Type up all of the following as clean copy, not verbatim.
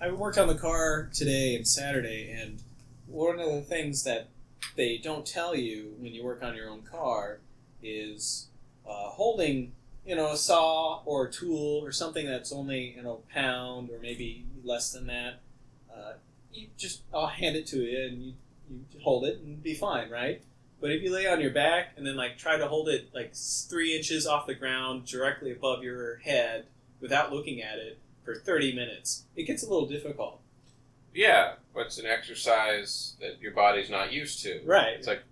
I worked on the car today and Saturday, and one of the things that they don't tell you when you work on your own car is holding, a saw or a tool or something that's only, a pound or maybe less than that. I'll hand it to you and you hold it and be fine, right? But if you lay on your back and then try to hold it 3 inches off the ground directly above your head without looking at it for 30 minutes, it gets a little difficult. Yeah, but it's an exercise that your body's not used to. Right. It's like,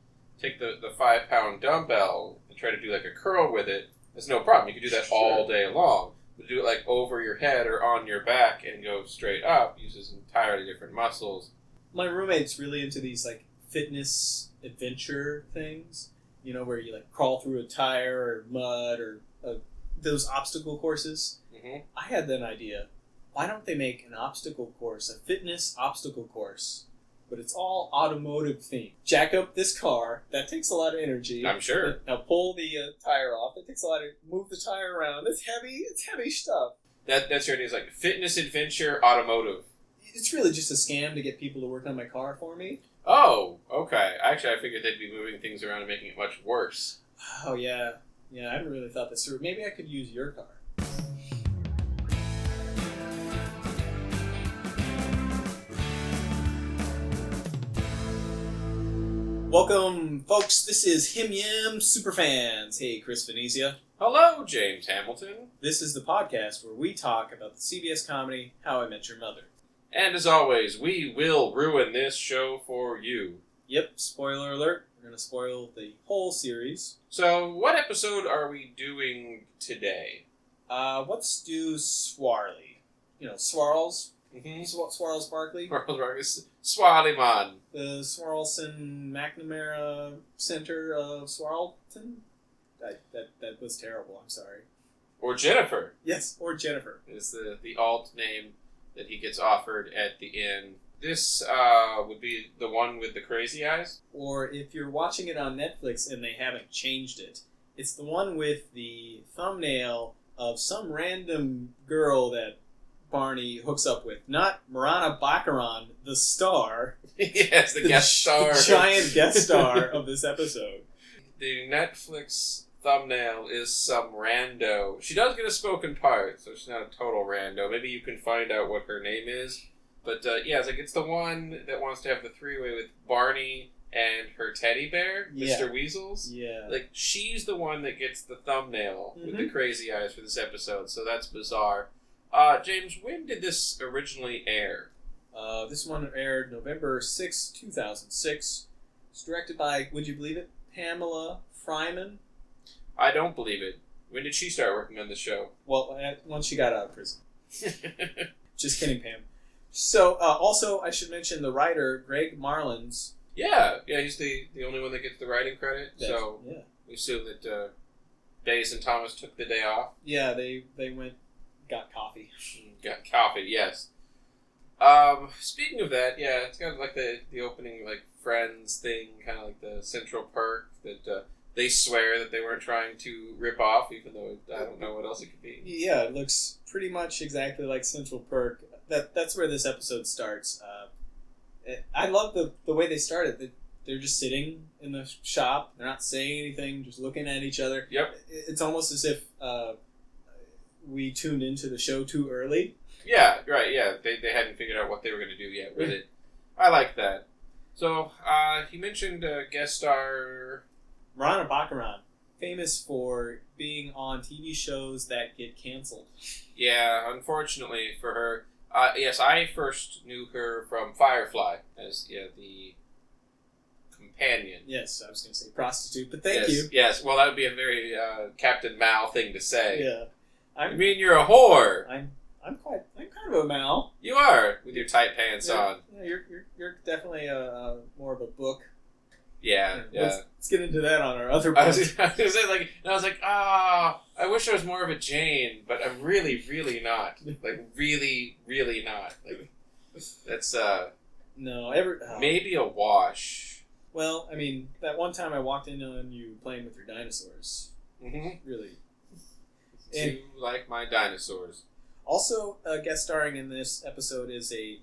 take the 5-pound dumbbell and try to do a curl with it. It's no problem. You can do that all day long. But to do it over your head or on your back and go straight up uses entirely different muscles. My roommate's really into these fitness adventure things, where you crawl through a tire or mud or those obstacle courses. Mm-hmm. I had an idea. Why don't they make an obstacle course, a fitness obstacle course, but it's all automotive themed? Jack up this car. That takes a lot of energy. I'm sure. Now pull the tire off. It takes a lot of move the tire around. It's heavy. It's heavy stuff. That's your idea. It's fitness adventure automotive. It's really just a scam to get people to work on my car for me. Oh, okay. Actually, I figured they'd be moving things around and making it much worse. Oh yeah, I haven't really thought this through. Maybe I could use your car. Welcome, folks. This is HIMYM Superfans. Hey, Chris Venezia. Hello, James Hamilton. This is the podcast where we talk about the CBS comedy How I Met Your Mother. And as always, we will ruin this show for you. Yep, spoiler alert. We're going to spoil the whole series. So, what episode are we doing today? Let's do Swarley. Swarls. Mm-hmm. Swarls Barkley. Swarley man. The Swarlson McNamara Center of Swarlton. That was terrible. I'm sorry. Or Jennifer. Yes, or Jennifer is the alt name that he gets offered at the inn. This would be the one with the crazy eyes. Or if you're watching it on Netflix and they haven't changed it, it's the one with the thumbnail of some random girl that Barney hooks up with. Not Morena Baccarin, the star. Yes, the guest star. The giant guest star of this episode. The Netflix thumbnail is some rando. She does get a spoken part, so she's not a total rando. Maybe you can find out what her name is. But it's the one that wants to have the three-way with Barney and her teddy bear, Mr. Weasels. Yeah. She's the one that gets the thumbnail with the crazy eyes for this episode, so that's bizarre. James, when did this originally air? This one aired November 6, 2006. It's directed by, would you believe it, Pamela Fryman. I don't believe it. When did she start working on the show? Well, once she got out of prison. Just kidding, Pam. So, also, I should mention the writer, Greg Marlins. Yeah, he's the only one that gets the writing credit. We assume that Days and Thomas took the day off. Yeah, they went, got coffee. Got coffee, yes. Speaking of that, it's kind of like the opening, Friends thing, kind of like the Central Perk that they swear that they weren't trying to rip off, even though I don't know what else it could be. Yeah, it looks pretty much exactly like Central Perk. That's where this episode starts. I love the way they started. They're just sitting in the shop. They're not saying anything, just looking at each other. Yep. It's almost as if we tuned into the show too early. Yeah, right, yeah. They hadn't figured out what they were going to do yet with it. I like that. So, he mentioned guest star Morena Baccarin, famous for being on TV shows that get canceled. Yeah, unfortunately for her. Yes, I first knew her from Firefly as the companion. Yes, I was going to say prostitute, but thank you. Yes, well, that would be a very Captain Mal thing to say. Yeah, I mean, you're a whore. I'm kind of a Mal. You are, with your tight pants on. Yeah, you're definitely more of a book. Yeah. Let's get into that on our other I was going to say, I wish I was more of a Jane, but I'm really, really not. Really, really not. That's, maybe a wash. Well, I mean, that one time I walked in on you playing with your dinosaurs. Mm-hmm. Really. You like my dinosaurs. Also, guest starring in this episode is a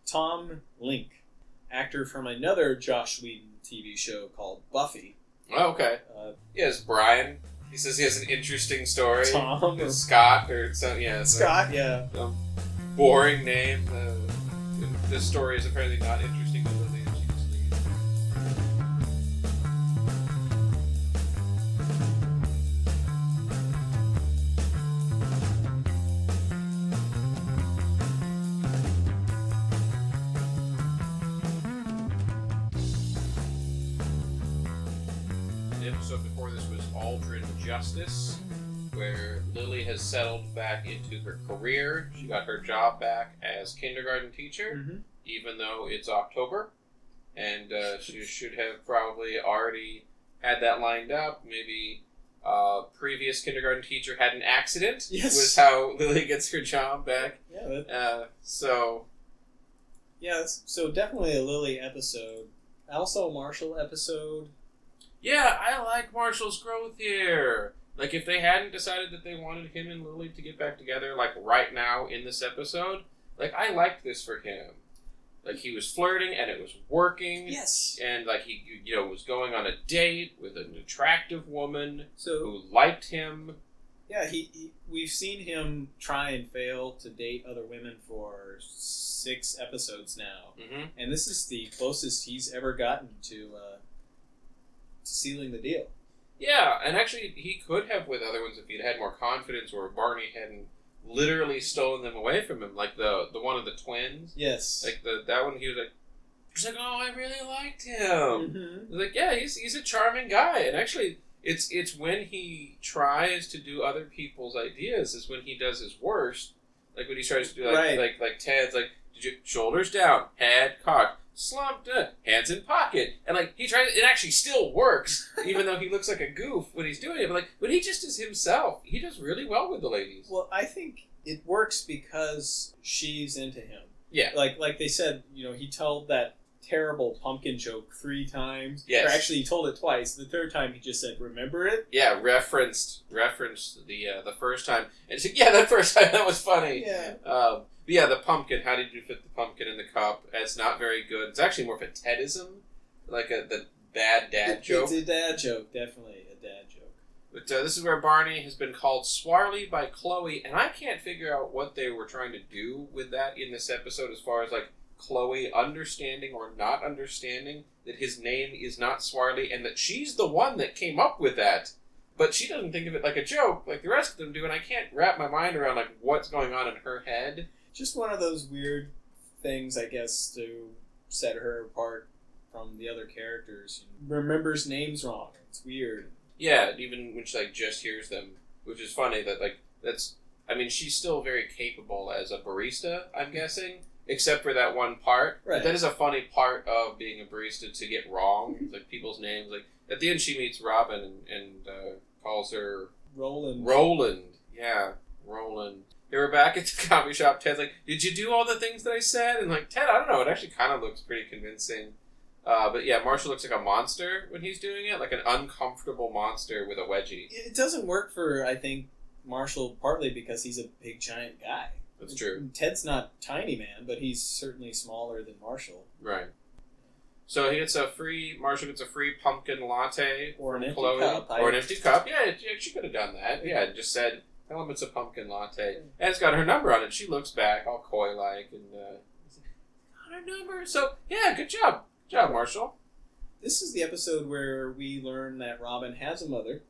Tom Link, actor from another Joss Whedon TV show called Buffy. Oh, okay. Yes, Brian. He says he has an interesting story. Tom or Scott or something. Yeah, Scott. Yeah. Boring name. This story is apparently not interesting to Lily, and she just leaves. The episode before this was Aldrin Justice, where Lily has settled back into her career. She got her job back as kindergarten teacher, even though it's October. And she should have probably already had that lined up. Maybe previous kindergarten teacher had an accident. Yes. Was how Lily gets her job back. Yeah. So definitely a Lily episode. Also a Marshall episode. Yeah, I like Marshall's growth here. Like, if they hadn't decided that they wanted him and Lily to get back together, like, right now in this episode, like, I liked this for him. Like, he was flirting, and it was working. Yes. And, like, he, was going on a date with an attractive woman who liked him. Yeah, we've seen him try and fail to date other women for 6 episodes now. Mm-hmm. And this is the closest he's ever gotten to sealing the deal. Yeah, and actually, he could have with other ones if he'd had more confidence, or if Barney hadn't literally stolen them away from him, like the one of the twins. Yes. Like that one, he's like, oh, I really liked him. Mm-hmm. He's like, yeah, he's a charming guy, and actually, it's when he tries to do other people's ideas is when he does his worst. Like when he tries to do like Ted's like shoulders down, head cocked. Slumped, hands in pocket, and like he tries. It actually still works, even though he looks like a goof when he's doing it. But like when he just is himself, he does really well with the ladies. Well, I think it works because she's into him. Yeah, like they said, he told that terrible pumpkin joke 3 times. Yes, or actually he told it twice. The third time he just said, "Remember it?" Yeah, referenced the first time, and said, "Yeah, that first time that was funny." Yeah. But yeah, the pumpkin. How did you fit the pumpkin in the cup? It's not very good. It's actually more of a Tedism, like the bad dad joke. It's a dad joke, definitely a dad joke. But this is where Barney has been called Swarley by Chloe, and I can't figure out what they were trying to do with that in this episode, as far as like Chloe understanding or not understanding that his name is not Swarley, and that she's the one that came up with that. But she doesn't think of it like a joke, like the rest of them do, and I can't wrap my mind around like what's going on in her head. Just one of those weird things, I guess, to set her apart from the other characters. Remembers names wrong. It's weird. Yeah, even when she like just hears them, which is funny that like that's. I mean, she's still very capable as a barista, I'm guessing, except for that one part. Right. But that is a funny part of being a barista to get wrong, like people's names. Like at the end, she meets Robin and calls her Roland. Yeah, Roland. They were back at the coffee shop. Ted's like, did you do all the things that I said? And like, Ted, I don't know. It actually kind of looks pretty convincing. But yeah, Marshall looks like a monster when he's doing it. Like an uncomfortable monster with a wedgie. It doesn't work for, I think, Marshall partly because he's a big, giant guy. That's true. Ted's not tiny man, but he's certainly smaller than Marshall. Right. So Marshall gets a free pumpkin latte or an empty Chloe. cup. Or an empty cup. Yeah, she could have done that. Yeah, just said, tell him it's a pumpkin latte. And it's got her number on it. She looks back all coy-like and got her number. So, yeah, good job. Good job, Marshall. This is the episode where we learn that Robin has a mother.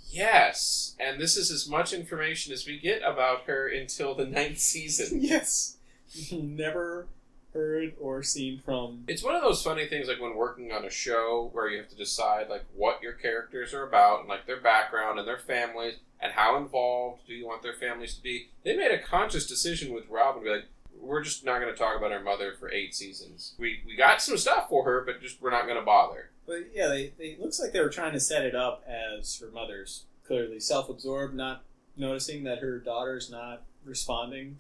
Yes, and this is as much information as we get about her until the 9th season. Yes. Never heard or seen from. It's one of those funny things, like when working on a show where you have to decide like what your characters are about and like their background and their families and how involved do you want their families to be. They made a conscious decision with Robin to be like, we're just not going to talk about our mother for 8 seasons. We got some stuff for her, but just we're not going to bother. But yeah, they looks like they were trying to set it up as her mother's clearly self-absorbed, not noticing that her daughter's not responding.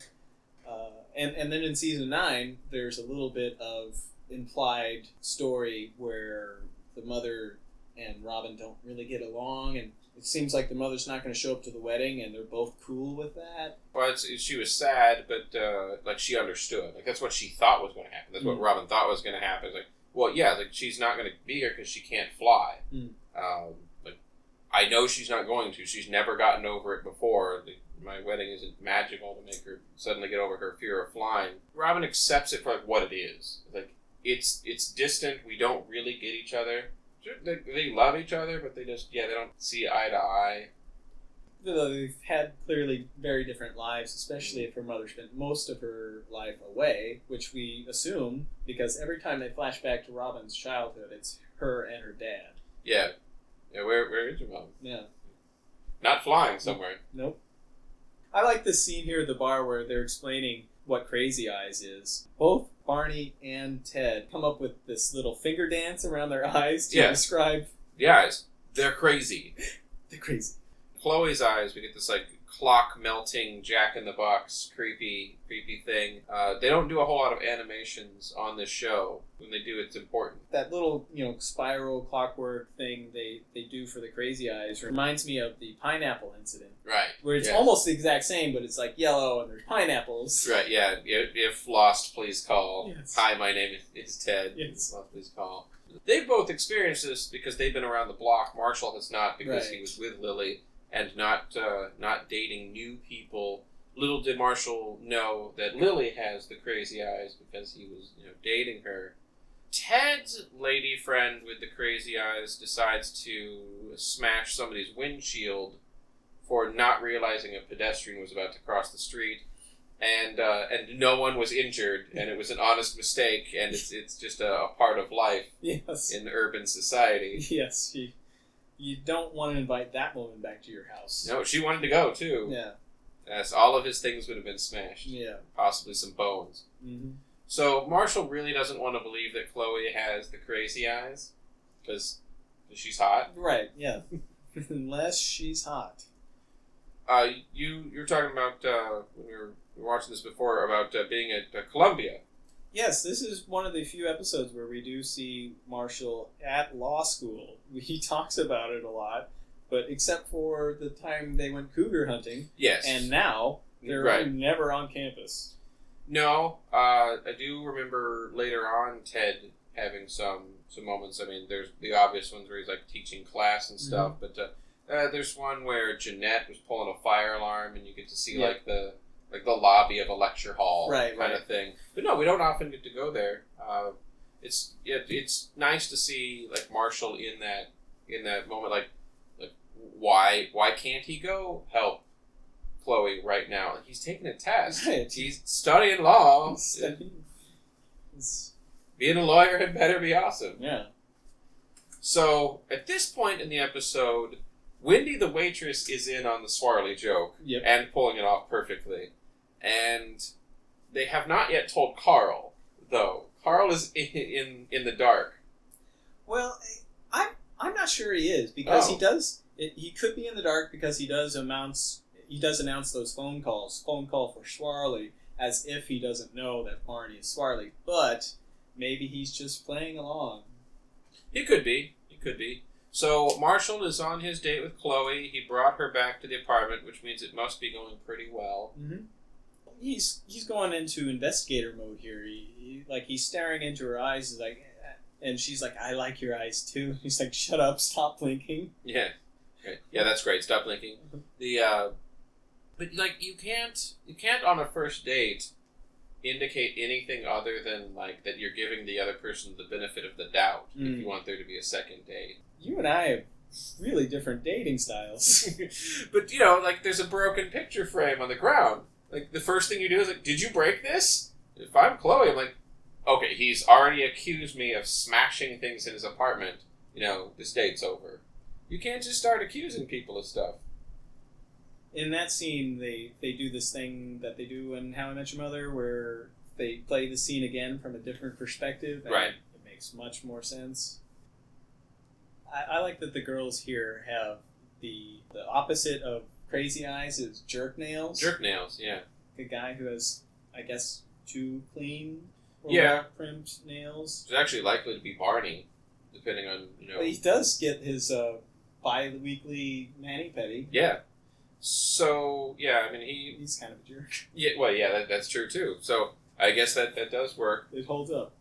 And then in season 9, there's a little bit of implied story where the mother and Robin don't really get along, and it seems like the mother's not going to show up to the wedding, and they're both cool with that. Well, she was sad, but like she understood. Like that's what she thought was going to happen. That's what Robin thought was going to happen. It's like, well, yeah, like she's not going to be here because she can't fly. Like I know she's not going to. She's never gotten over it before. My wedding isn't magical to make her suddenly get over her fear of flying. Robin accepts it for like what it is. Like it's distant. We don't really get each other. They love each other, but they don't see eye to eye. They've had clearly very different lives, especially if her mother spent most of her life away, which we assume because every time they flash back to Robin's childhood, it's her and her dad. Yeah. Yeah. Where is your mom? Yeah. Not flying somewhere. Nope. I like this scene here at the bar where they're explaining what Crazy Eyes is. Both Barney and Ted come up with this little finger dance around their eyes to describe the eyes. They're crazy. They're crazy. Chloe's eyes, we get this like clock melting Jack in the Box creepy thing. They don't do a whole lot of animations on this show. When they do, it's important. That little spiral clockwork thing they do for the Crazy Eyes reminds me of the pineapple incident. Right. Where it's almost the exact same, but it's like yellow and there's pineapples. Right, yeah. If lost, please call. Yes. Hi, my name is Ted. Yes. If lost, please call. They've both experienced this because they've been around the block. Marshall has not because he was with Lily and not dating new people. Little did Marshall know that Lily has the crazy eyes because he was dating her. Ted's lady friend with the crazy eyes decides to smash somebody's windshield for not realizing a pedestrian was about to cross the street, and no one was injured, and it was an honest mistake, and it's just a part of life in urban society. Yes, you don't want to invite that woman back to your house. No, she wanted to go too. Yeah. Yes, all of his things would have been smashed. Yeah. Possibly some bones. Mm-hmm. So Marshall really doesn't want to believe that Chloe has the crazy eyes because she's hot. Right, yeah. Unless she's hot. You were talking about, when we were watching this before, about being at Columbia. Yes, this is one of the few episodes where we do see Marshall at law school. He talks about it a lot, but except for the time they went cougar hunting. Yes. And now, they're never on campus. No, I do remember later on Ted having some moments. I mean, there's the obvious ones where he's like teaching class and stuff, but there's one where Jeanette was pulling a fire alarm, and you get to see like the lobby of a lecture hall kind of thing. But no, we don't often get to go there. It's nice to see like Marshall in that moment. Like why can't he go help Chloe right now? Like, he's taking a test. Right. He's studying law. Being a lawyer had better be awesome. Yeah. So at this point in the episode, Wendy the waitress is in on the Swarley joke and pulling it off perfectly. And they have not yet told Carl, though. Carl is in the dark. Well, I'm not sure he is because he does. He could be in the dark because he does announce those phone calls. Phone call for Swarley, as if he doesn't know that Barney is Swarley. But maybe he's just playing along. He could be. So Marshall is on his date with Chloe. He brought her back to the apartment, which means it must be going pretty well. Mm-hmm. He's going into investigator mode here. He's staring into her eyes. He's like, and she's like, "I like your eyes too." He's like, "Shut up! Stop blinking." Yeah, okay. Yeah, that's great. Stop blinking. But like you can't on a first date indicate anything other than like that you're giving the other person the benefit of the doubt if you want there to be a second date. You and I have really different dating styles. But like there's a broken picture frame on the ground. Like the first thing you do is like, did you break this? If I'm Chloe, I'm like, okay, he's already accused me of smashing things in his apartment. This date's over. You can't just start accusing people of stuff. In that scene, they do this thing that they do in How I Met Your Mother, where they play the scene again from a different perspective. And it makes much more sense. I like that the girls here have the opposite of crazy eyes is jerk nails. Jerk nails, yeah. The guy who has, I guess, too clean or crimped nails. It's actually likely to be Barney, depending on, But he does get his bi-weekly mani-pedi. Yeah. So, yeah, I mean, he's kind of a jerk. Yeah, well, yeah, that's true, too. So, I guess that does work. It holds up.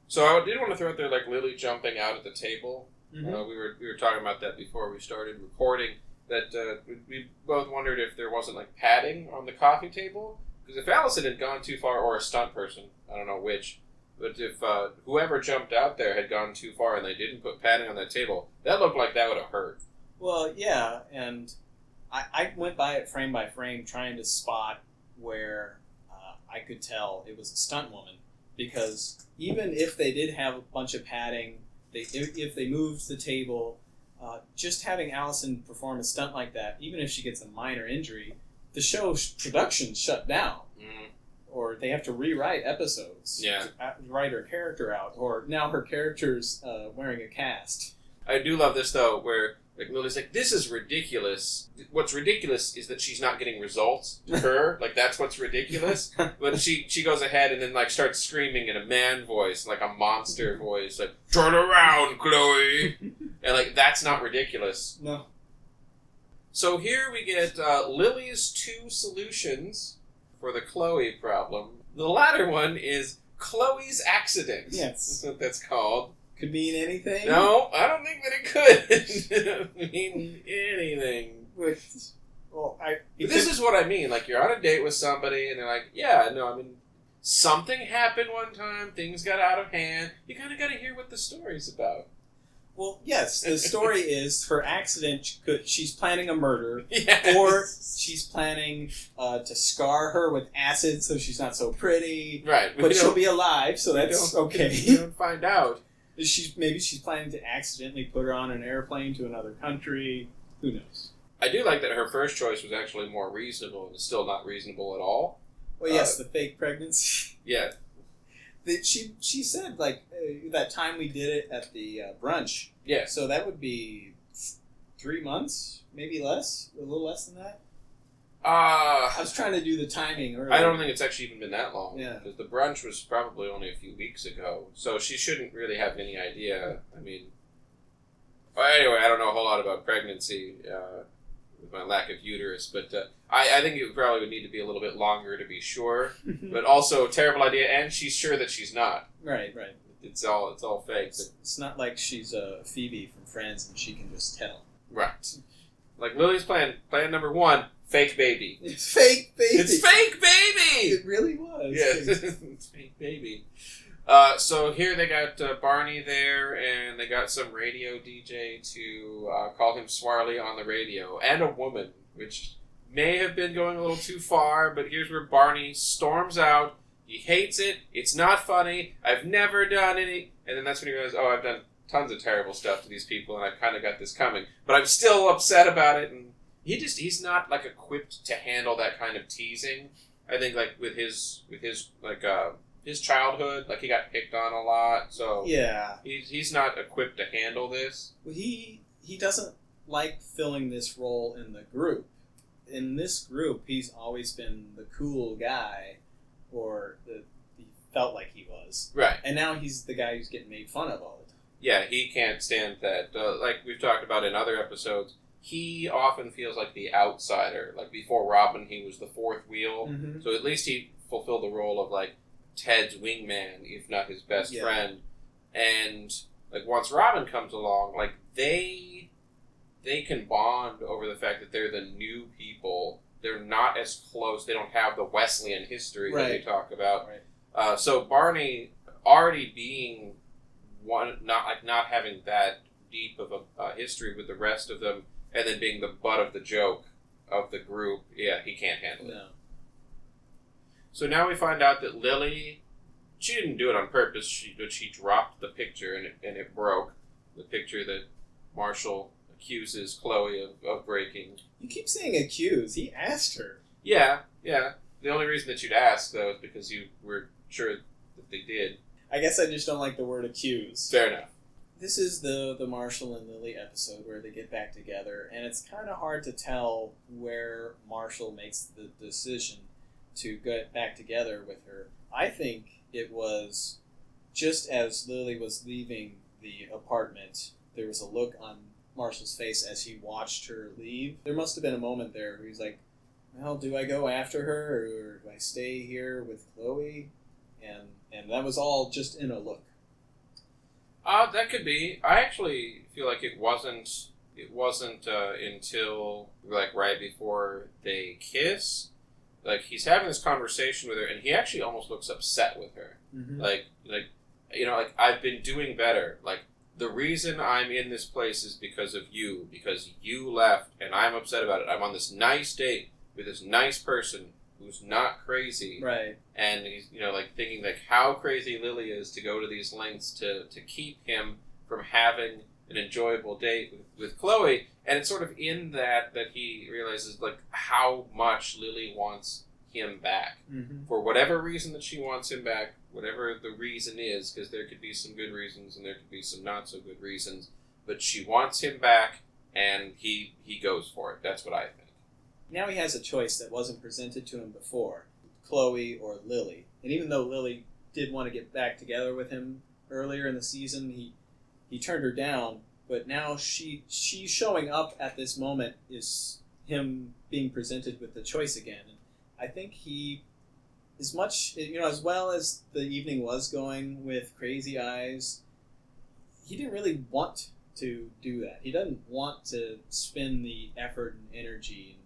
So, I did want to throw out there, like, Lily jumping out at the table. Mm-hmm. We were talking about that before we started recording, that we both wondered if there wasn't, like, padding on the coffee table. Because if Alyson had gone too far, or a stunt person, I don't know which, but if whoever jumped out there had gone too far and they didn't put padding on that table, that looked like that would have hurt. Well, yeah, and I went by it frame by frame trying to spot where I could tell it was a stunt woman. Because even if they did have a bunch of padding, if they moved the table, just having Alyson perform a stunt like that, even if she gets a minor injury, the show's production shut down. Mm. Or they have to rewrite episodes to write her character out. Or now her character's wearing a cast. I do love this, though, where like Lily's like, this is ridiculous. What's ridiculous is that she's not getting results to her. Like, that's what's ridiculous. But she goes ahead and then, like, starts screaming in a man voice, like a monster voice, like, turn around, Chloe! And, like, that's not ridiculous. No. So here we get Lily's 2 solutions for the Chloe problem. The latter one is Chloe's accident. Yes. That's what that's called. Could mean anything? No, I don't think that it could mean anything. Well, this is what I mean. Like, you're on a date with somebody, and they're like, yeah, no, I mean, something happened one time, things got out of hand. You kind of got to hear what the story's about. Well, yes, the story is her accident, she's planning a murder, yes. Or she's planning to scar her with acid so she's not so pretty. Right. But she'll be alive, so that's okay. You don't find out. Maybe she's planning to accidentally put her on an airplane to another country. Who knows? I do like that her first choice was actually more reasonable, and it's still not reasonable at all. Well, yes, the fake pregnancy. Yeah. She said, like, that time we did it at the brunch. Yeah. So that would be 3 months, maybe less, a little less than that. I was trying to do the timing earlier. I don't think it's actually even been that long. Yeah. Because the brunch was probably only a few weeks ago. So she shouldn't really have any idea. I mean... Well, anyway, I don't know a whole lot about pregnancy with my lack of uterus. But I think it probably would need to be a little bit longer to be sure. But also, terrible idea. And she's sure that she's not. Right. It's all fake. It's not like she's Phoebe from Friends and she can just tell. Right. Like Lily's plan number 1... Fake baby. It's fake baby. It's fake baby! It really was. Yeah, it's fake baby. So here they got Barney there, and they got some radio DJ to call him Swarley on the radio, and a woman, which may have been going a little too far, but here's where Barney storms out. He hates it. It's not funny. I've never done any... And then that's when he realizes, I've done tons of terrible stuff to these people, and I've kind of got this coming. But I'm still upset about it, and he's not, like, equipped to handle that kind of teasing. I think, like, with his childhood, like, he got picked on a lot, so... Yeah. He's not equipped to handle this. Well, he doesn't like filling this role in the group. In this group, he's always been the cool guy, or he felt like he was. Right. And now he's the guy who's getting made fun of all the time. Yeah, he can't stand that. Like we've talked about in other episodes, he often feels like the outsider. Like before Robin, he was the fourth wheel. Mm-hmm. So at least he fulfilled the role of like Ted's wingman, if not his best friend. And like once Robin comes along, like they can bond over the fact that they're the new people. They're not as close. They don't have the Wesleyan history that they talk about. Right. So Barney already being one, not having that deep of a history with the rest of them, and then being the butt of the joke of the group, he can't handle it. No. So now we find out that Lily, she didn't do it on purpose, but she dropped the picture and it broke. The picture that Marshall accuses Chloe of breaking. You keep saying accuse. He asked her. Yeah. The only reason that you'd ask, though, is because you were sure that they did. I guess I just don't like the word accuse. Fair enough. This is the Marshall and Lily episode where they get back together, and it's kind of hard to tell where Marshall makes the decision to get back together with her. I think it was just as Lily was leaving the apartment, there was a look on Marshall's face as he watched her leave. There must have been a moment there where he's like, well, do I go after her or do I stay here with Chloe? And that was all just in a look. That could be. I actually feel like it wasn't until like right before they kiss. Like he's having this conversation with her, and he actually almost looks upset with her. Mm-hmm. Like I've been doing better. Like the reason I'm in this place is because of you, because you left, and I'm upset about it. I'm on this nice date with this nice person who's not crazy, right? And he's thinking like how crazy Lily is to go to these lengths to keep him from having an enjoyable date with Chloe. And it's sort of in that he realizes like how much Lily wants him back. Mm-hmm. For whatever reason that she wants him back, whatever the reason is, because there could be some good reasons and there could be some not so good reasons, but she wants him back and he goes for it. That's what I think. Now he has a choice that wasn't presented to him before, Chloe or Lily. And even though Lily did want to get back together with him earlier in the season, he turned her down. But now she's showing up at this moment is him being presented with the choice again. And I think he, as much, as well as the evening was going with Crazy Eyes, he didn't really want to do that. He doesn't want to spend the effort and energy and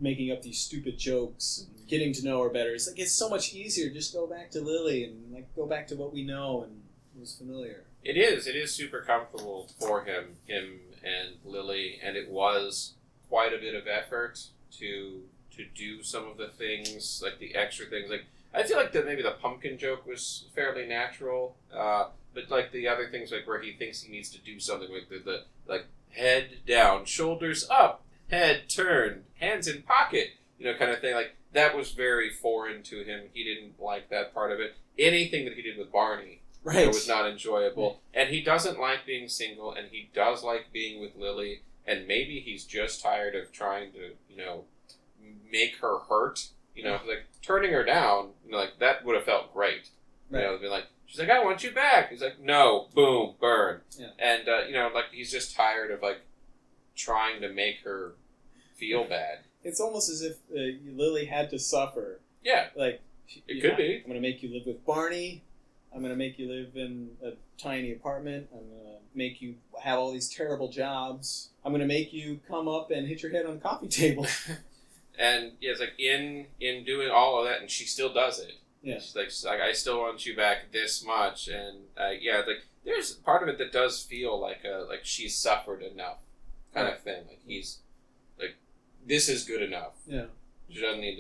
making up these stupid jokes and getting to know her better. It's like it's so much easier. Just go back to Lily and like go back to what we know and was familiar. It is super comfortable for him and Lily, and it was quite a bit of effort to do some of the things, like the extra things. Like I feel like maybe the pumpkin joke was fairly natural, but like the other things, like where he thinks he needs to do something, like the like head down, shoulders up, head turned, hands in pocket, kind of thing. Like that was very foreign to him. He didn't like that part of it. Anything that he did with Barney. Right. Was not enjoyable. And he doesn't like being single, and he does like being with Lily, and maybe he's just tired of trying to, make her hurt. Like turning her down, like that would have felt great. Right. Be like, she's like, I want you back. He's like, no, boom, burn. Yeah. And, like he's just tired of like trying to make her feel bad. It's almost as if Lily had to suffer. Yeah. Like, it could be. I'm going to make you live with Barney. I'm going to make you live in a tiny apartment. I'm going to make you have all these terrible jobs. I'm going to make you come up and hit your head on a coffee table. And yeah, it's like in doing all of that, and she still does it. Yeah. She's like, I still want you back this much. And yeah, like there's part of it that does feel like she's suffered enough kind of thing. Like he's like, this is good enough. Yeah. She doesn't need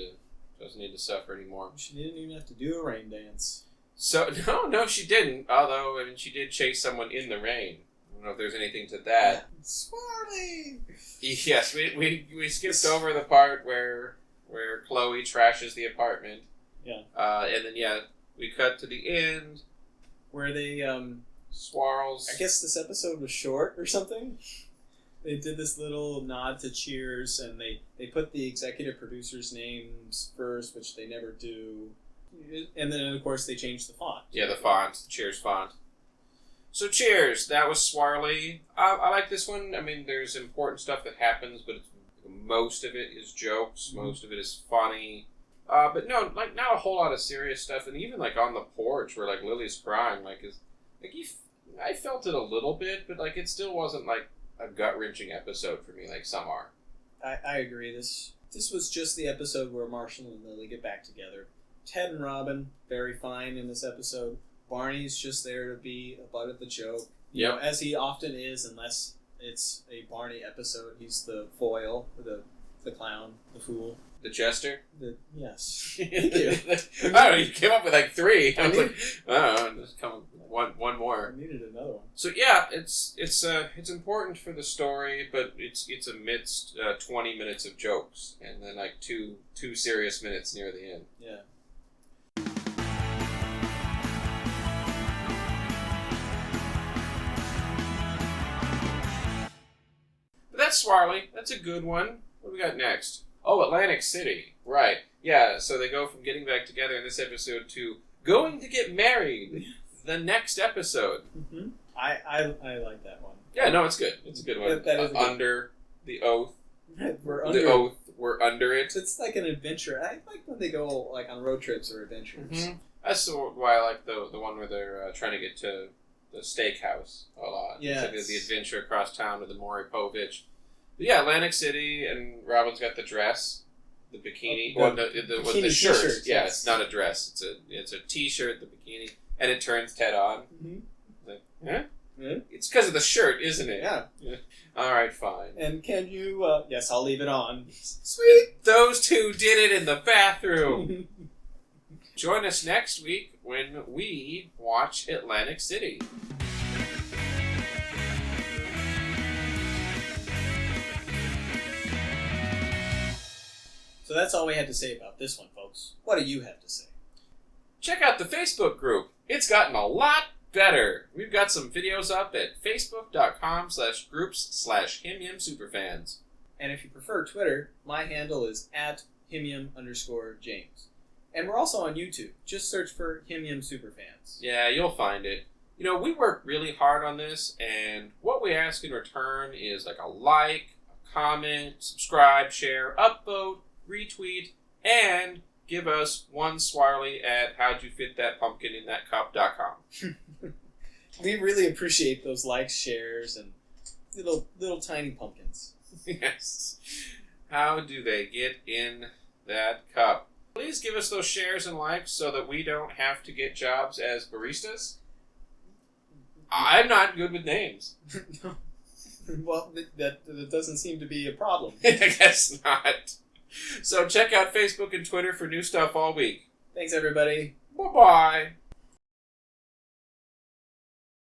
to suffer anymore. She didn't even have to do a rain dance. So no, she didn't. Although she did chase someone in the rain. I don't know if there's anything to that. Swarley. Yes, we skipped over the part where Chloe trashes the apartment. Yeah. And then we cut to the end where they Swarls. I guess this episode was short or something. They did this little nod to Cheers, and they put the executive producers' names first, which they never do. And then, of course, they changed the font. Yeah, the font. The Cheers font. So, Cheers. That was Swarley. I like this one. I mean, there's important stuff that happens, but most of it is jokes. Mm-hmm. Most of it is funny. But no, like, not a whole lot of serious stuff. And even, like, on the porch where, like, Lily's crying, I felt it a little bit, but, like, it still wasn't, like, a gut-wrenching episode for me, like some are. I agree. This was just the episode where Marshall and Lily get back together. Ted and Robin, very fine in this episode. Barney's just there to be a butt of the joke. Yep. As he often is, unless it's a Barney episode. He's the foil, the clown, the fool. The jester? Yes. Thank you. I don't know, you came up with like three. I was like, oh, just come one more. I needed another one. So yeah, it's important for the story, but it's amidst 20 minutes of jokes, and then like two serious minutes near the end. Yeah. But that's Swarley. That's a good one. What do we got next? Oh, Atlantic City. Right. Yeah, so they go from getting back together in this episode to going to get married the next episode. Mm-hmm. I like that one. Yeah, no, it's good. It's a good one. That is under the oath. We're under the oath. We're under it. It's like an adventure. I like when they go like on road trips or adventures. Mm-hmm. That's why I like the one where they're trying to get to the steakhouse a lot. Yeah, it's like the adventure across town with the Maury Povich. But yeah, Atlantic City, and Robin's got the dress, the bikini, the shirt. T-shirt, yeah, yes. It's not a dress. It's a t-shirt, the bikini, and it turns Ted on. Mm-hmm. Like, huh? Mm-hmm. It's because of the shirt, isn't it? Yeah. All right, fine. And can you? Yes, I'll leave it on. Sweet. Those two did it in the bathroom. Join us next week when we watch Atlantic City. So that's all we had to say about this one, folks. What do you have to say? Check out the Facebook group. It's gotten a lot better. We've got some videos up at facebook.com/groups/HIMYM superfans. And if you prefer Twitter, my handle is @HIMYM_James. And we're also on YouTube. Just search for HIMYM superfans. Yeah, you'll find it. You know, we work really hard on this, and what we ask in return is like a like, a comment, subscribe, share, upvote, retweet, and give us one Swarley at how'dyoufit.that.pumpkin-in-that-cup.com. We really appreciate those likes, shares, and little tiny pumpkins. Yes. How do they get in that cup? Please give us those shares and likes so that we don't have to get jobs as baristas. I'm not good with names. Well, that doesn't seem to be a problem. I guess not. So check out Facebook and Twitter for new stuff all week. Thanks, everybody. Bye-bye.